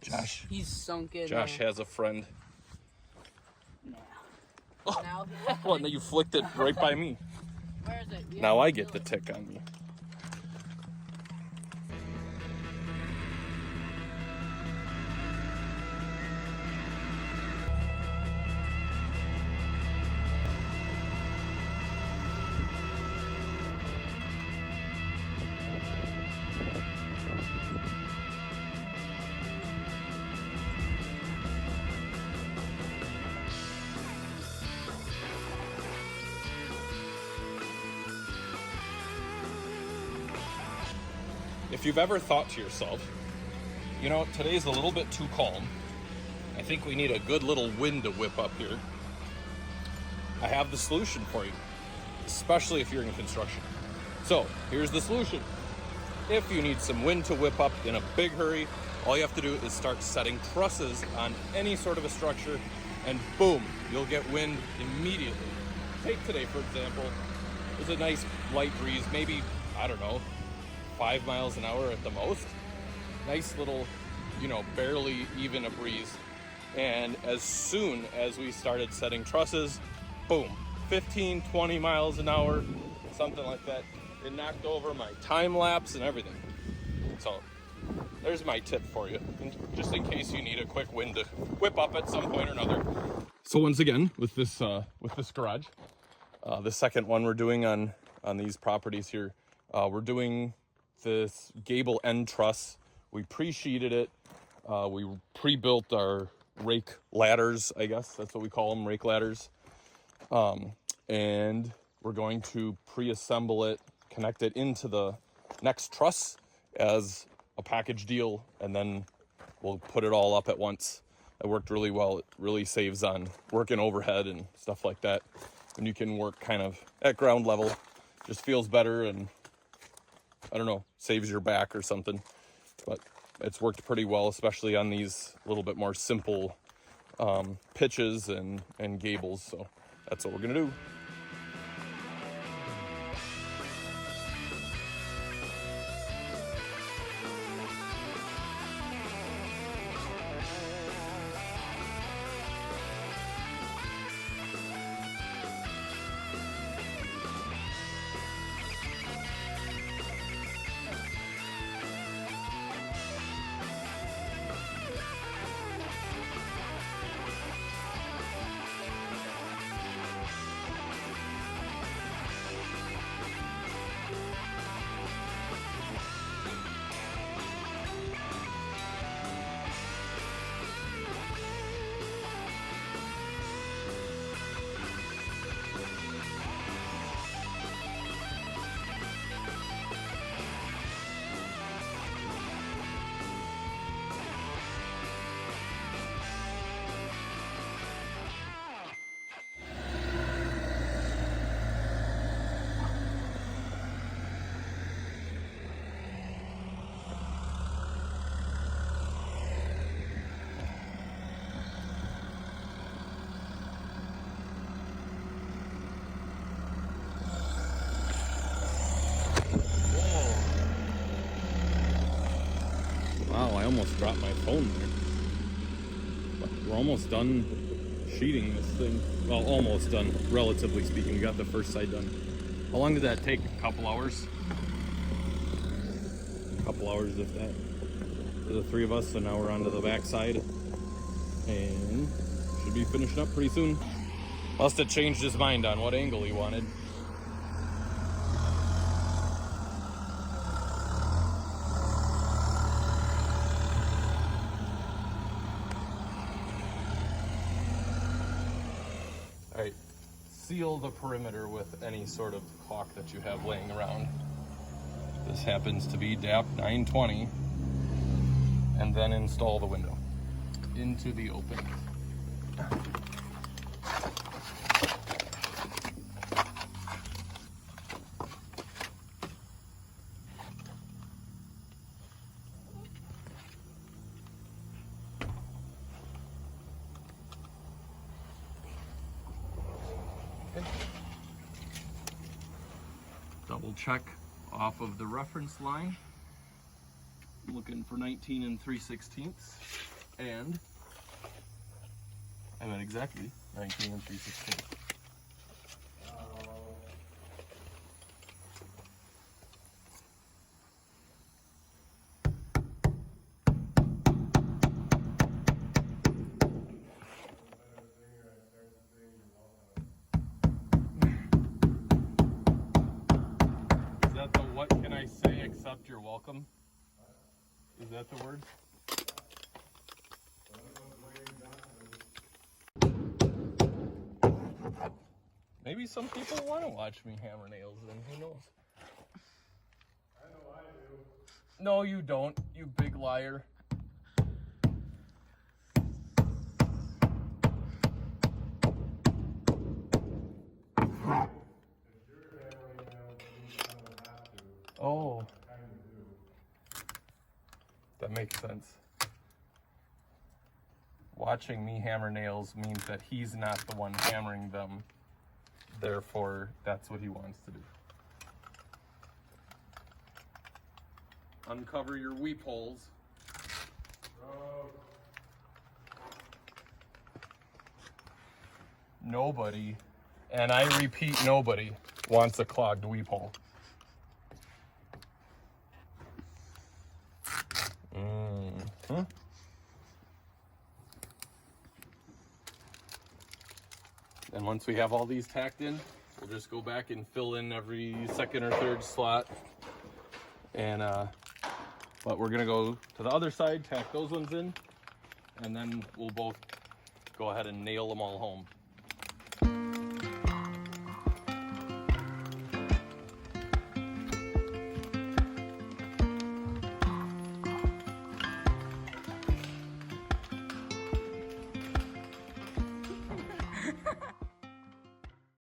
Josh. He's sunk in. Josh has a friend. Nah. Oh. Now, Well, no, you flicked it right by me. where is it? Yeah, Now I get the tick on me. If you've ever thought to yourself, you know, today's a little bit too calm. I think we need a good little wind to whip up here. I have the solution for you, especially if you're in construction. So here's the solution. If you need some wind to whip up in a big hurry, all you have to do is start setting trusses on any sort of a structure, and boom, you'll get wind immediately. Take today, for example. There's a nice light breeze, maybe, I don't know, 5 miles an hour at the most. Nice little, you know, barely even a breeze. And as soon as we started setting trusses, boom, 15, 20 miles an hour, something like that. It knocked over my time lapse and everything. So there's my tip for you, just in case you need a quick wind to whip up at some point or another. So once again, with this garage, the second one we're doing on these properties here, we're doing this Gable end truss. We pre-sheeted it. We pre-built our rake ladders, I guess that's what we call them, rake ladders. And we're going to pre-assemble it, connect it into the next truss as a package deal, and then we'll put it all up at once. It worked really well. It really saves on working overhead and stuff like that. When you can work kind of at ground level, just feels better, and I don't know, saves your back or something. But it's worked pretty well, especially on these little bit more simple pitches and gables. So that's what we're gonna do. Wow, I almost dropped my phone there. But we're almost done sheeting this thing. Well, almost done, relatively speaking. We got the first side done. How long did that take? A couple hours? A couple hours, if that. For the three of us, so now we're on to the back side. And should be finishing up pretty soon. Must have changed his mind on what angle he wanted. All right, seal the perimeter with any sort of caulk that you have laying around. This happens to be DAP 920. And then install the window into the open. Double check off of the reference line. Looking for 19 3/16. And I'm at exactly 19 and 3/16. Is that the what can I say except you're welcome? Is that the word? Maybe some people want to watch me hammer nails, then who knows? I know I do. No, you don't, you big liar. If you're hammering nails, you kind of have to. Oh, I kind of do. that makes sense. Watching me hammer nails means that he's not the one hammering them. Therefore, that's what he wants to do. Uncover your weep holes. Gross. Nobody, and I repeat, nobody wants a clogged weep hole. Mm-hmm. And once we have all these tacked in, we'll just go back and fill in every second or third slot. And but we're gonna go to the other side, tack those ones in, and then we'll both go ahead and nail them all home.